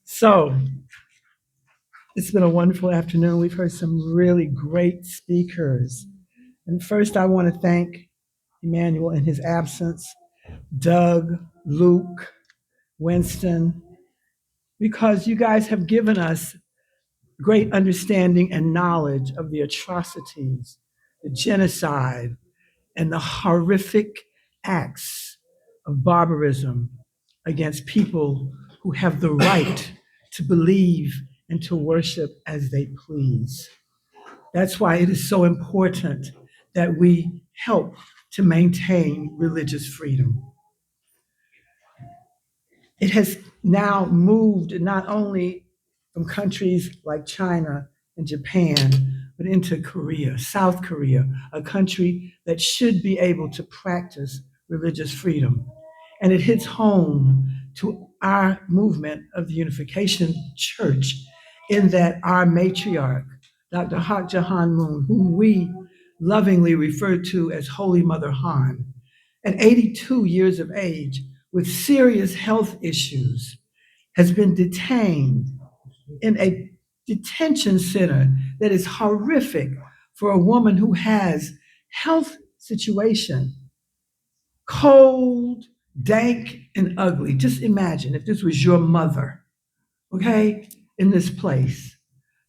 So it's been a wonderful afternoon. We've heard some really great speakers. And first, I want to thank Emmanuel in his absence, Doug, Luke, Winston, because you guys have given us great understanding and knowledge of the atrocities, the genocide, and the horrific acts of barbarism against people who have the right to believe and to worship as they please. That's why it is so important that we help to maintain religious freedom. It has now moved not only from countries like China and Japan, but into Korea, South Korea, a country that should be able to practice religious freedom. And it hits home to our movement of the Unification Church in that our matriarch, Dr. Hak Jahan Moon, whom we lovingly refer to as Holy Mother Han, at 82 years of age, with serious health issues, has been detained in a detention center that is horrific for a woman who has health situation, cold, dank, and ugly. Just imagine if this was your mother, okay, in this place.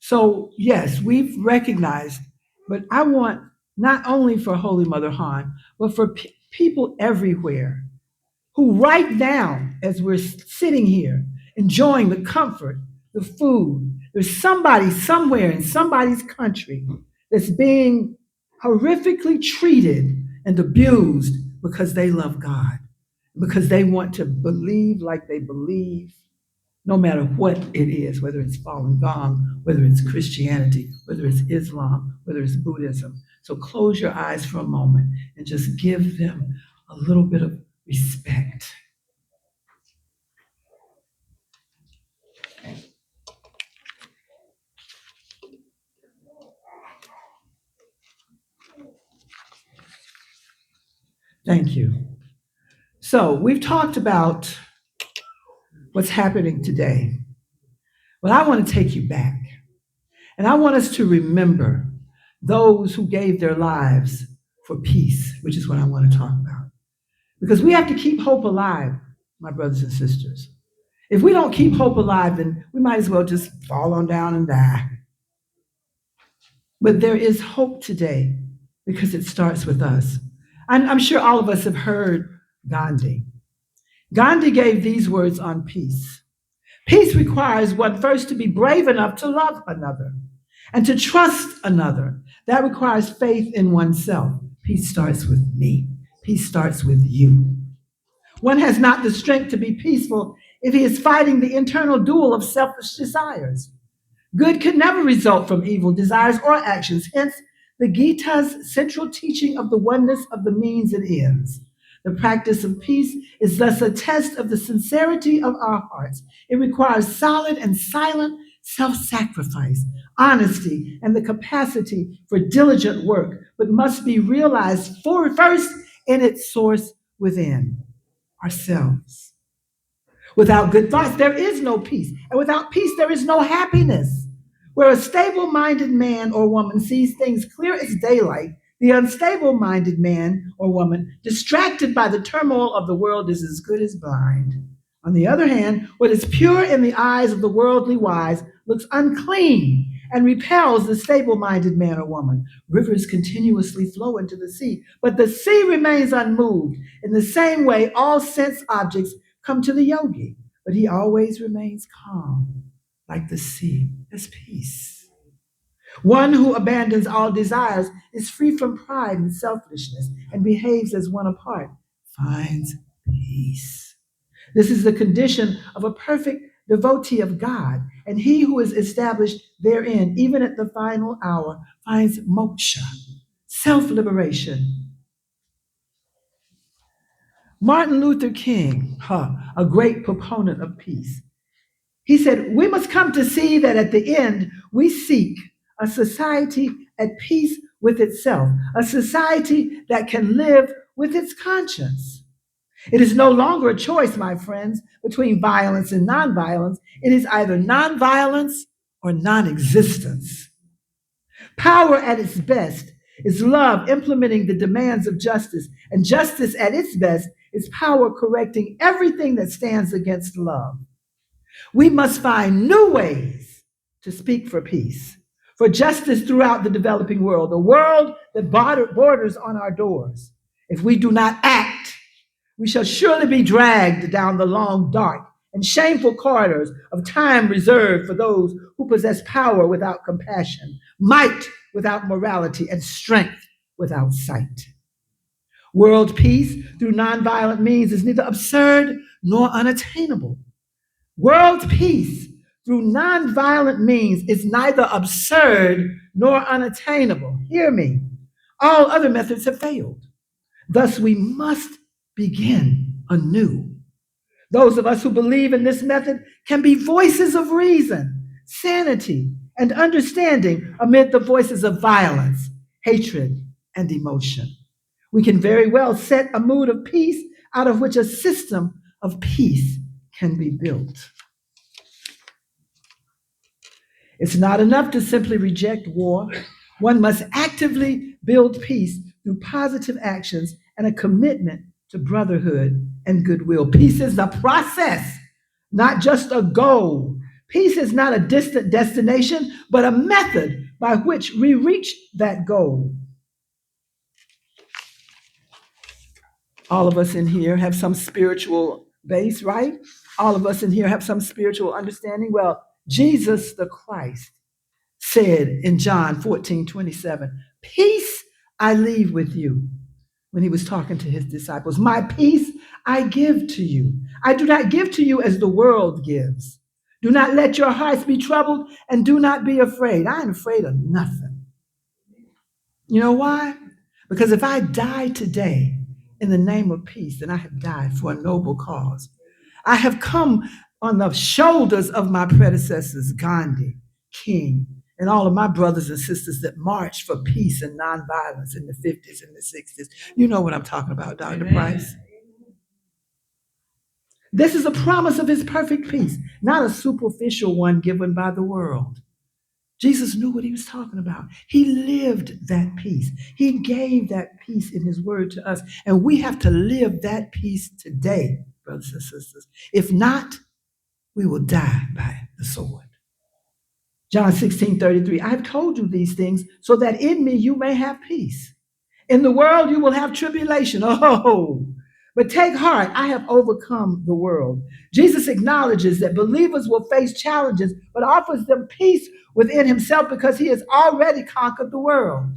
So yes, we've recognized, but I want not only for Holy Mother Han, but for people everywhere who right now, as we're sitting here, enjoying the comfort, the food, there's somebody somewhere in somebody's country that's being horrifically treated and abused because they love God, because they want to believe like they believe, no matter what it is, whether it's Falun Gong, whether it's Christianity, whether it's Islam, whether it's Buddhism. So close your eyes for a moment and just give them a little bit of respect. Thank you. So we've talked about what's happening today. Well, I want to take you back. And I want us to remember those who gave their lives for peace, which is what I want to talk about. Because we have to keep hope alive, my brothers and sisters. If we don't keep hope alive, then we might as well just fall on down and die. But there is hope today because it starts with us. I'm sure all of us have heard Gandhi. Gandhi gave these words on peace. Peace requires one first to be brave enough to love another and to trust another. That requires faith in oneself. Peace starts with me. Peace starts with you. One has not the strength to be peaceful if he is fighting the internal duel of selfish desires. Good can never result from evil desires or actions. Hence, the Gita's central teaching of the oneness of the means and ends. The practice of peace is thus a test of the sincerity of our hearts. It requires solid and silent self-sacrifice, honesty, and the capacity for diligent work, but must be realized first in its source within ourselves. Without good thoughts, there is no peace. And without peace, there is no happiness. Where a stable-minded man or woman sees things clear as daylight, the unstable-minded man or woman, distracted by the turmoil of the world, is as good as blind. On the other hand, what is pure in the eyes of the worldly wise looks unclean and repels the stable-minded man or woman. Rivers continuously flow into the sea, but the sea remains unmoved. In the same way, all sense objects come to the yogi, but he always remains calm, like the sea. That's peace. One who abandons all desires is free from pride and selfishness and behaves as one apart, finds peace. This is the condition of a perfect devotee of God, and he who is established therein, even at the final hour, finds moksha, self-liberation. Martin Luther King, a great proponent of peace, he said, we must come to see that at the end, we seek a society at peace with itself, a society that can live with its conscience. It is no longer a choice, my friends, between violence and nonviolence. It is either nonviolence or non-existence. Power at its best is love implementing the demands of justice, and justice at its best is power correcting everything that stands against love. We must find new ways to speak for peace, for justice throughout the developing world, a world that borders on our doors. If we do not act, we shall surely be dragged down the long, dark, and shameful corridors of time reserved for those who possess power without compassion, might without morality, and strength without sight. World peace through nonviolent means is neither absurd nor unattainable. World peace through nonviolent means is neither absurd nor unattainable. Hear me. All other methods have failed. Thus, we must begin anew. Those of us who believe in this method can be voices of reason, sanity, and understanding amid the voices of violence, hatred, and emotion. We can very well set a mood of peace out of which a system of peace can be built. It's not enough to simply reject war. One must actively build peace through positive actions and a commitment to brotherhood and goodwill. Peace is a process, not just a goal. Peace is not a distant destination, but a method by which we reach that goal. All of us in here have some spiritual base, right? All of us in here have some spiritual understanding. Well, Jesus the Christ said in John 14:27, "Peace I leave with you," when he was talking to his disciples. "My peace I give to you. I do not give to you as the world gives. Do not let your hearts be troubled and do not be afraid." I ain't afraid of nothing. You know why? Because if I die today in the name of peace, then I have died for a noble cause. I have come on the shoulders of my predecessors, Gandhi, King, and all of my brothers and sisters that marched for peace and nonviolence in the 50s and the 60s. You know what I'm talking about, Dr. Amen. Price. This is a promise of his perfect peace, not a superficial one given by the world. Jesus knew what he was talking about. He lived that peace. He gave that peace in his word to us, and we have to live that peace today, brothers and sisters. If not, we will die by the sword. John 16:33, "I have told you these things so that in me you may have peace. In the world you will have tribulation." Oh, but take heart, I have overcome the world. Jesus acknowledges that believers will face challenges, but offers them peace within himself because he has already conquered the world.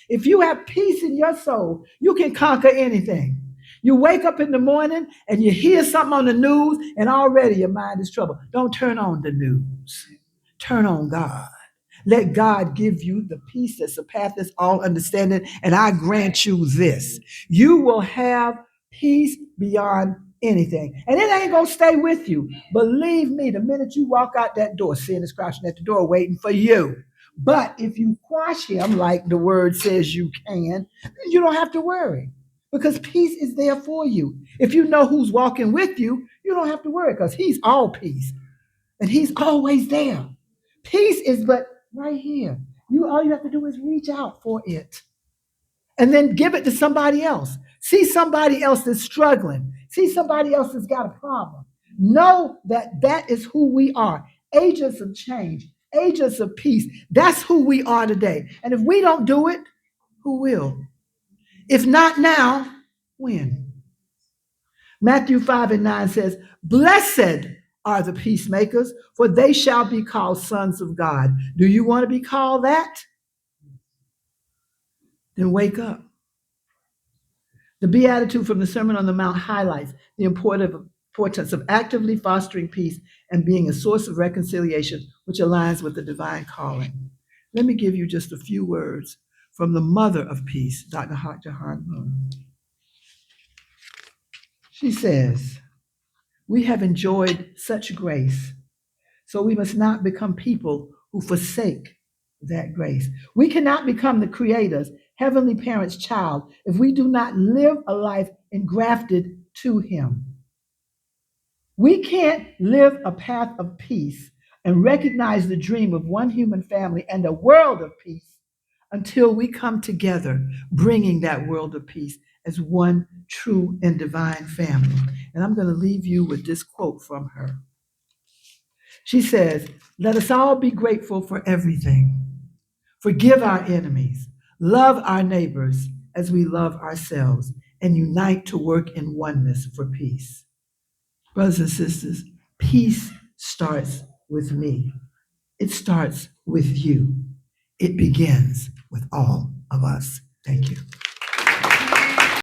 If you have peace in your soul, you can conquer anything. You wake up in the morning and you hear something on the news and already your mind is troubled. Don't turn on the news. Turn on God. Let God give you the peace that surpasses all understanding, and I grant you this. You will have peace beyond anything. And it ain't going to stay with you. Believe me, the minute you walk out that door, sin is crouching at the door waiting for you. But if you quash him like the word says you can, then you don't have to worry because peace is there for you. If you know who's walking with you, you don't have to worry because he's all peace and he's always there. Peace is but right here. All you have to do is reach out for it and then give it to somebody else. See somebody else that's struggling. See somebody else that's got a problem. Know that that is who we are. Agents of change, agents of peace. That's who we are today. And if we don't do it, who will? If not now, when? Matthew 5:9 says, "Blessed are the peacemakers, for they shall be called sons of God." Do you want to be called that? Then wake up. The Beatitude from the Sermon on the Mount highlights the importance of actively fostering peace and being a source of reconciliation, which aligns with the divine calling. Let me give you just a few words from the mother of peace, Dr. Hart Jahan Moon. She says, "We have enjoyed such grace, so we must not become people who forsake that grace. We cannot become the Creator's, Heavenly Parent's child if we do not live a life engrafted to him. We can't live a path of peace and recognize the dream of one human family and a world of peace until we come together, bringing that world of peace as one true and divine family. And I'm going to leave you with this quote from her. She says, "Let us all be grateful for everything. Forgive our enemies, love our neighbors as we love ourselves, and unite to work in oneness for peace." Brothers and sisters, peace starts with me. It starts with you. It begins with all of us. Thank you.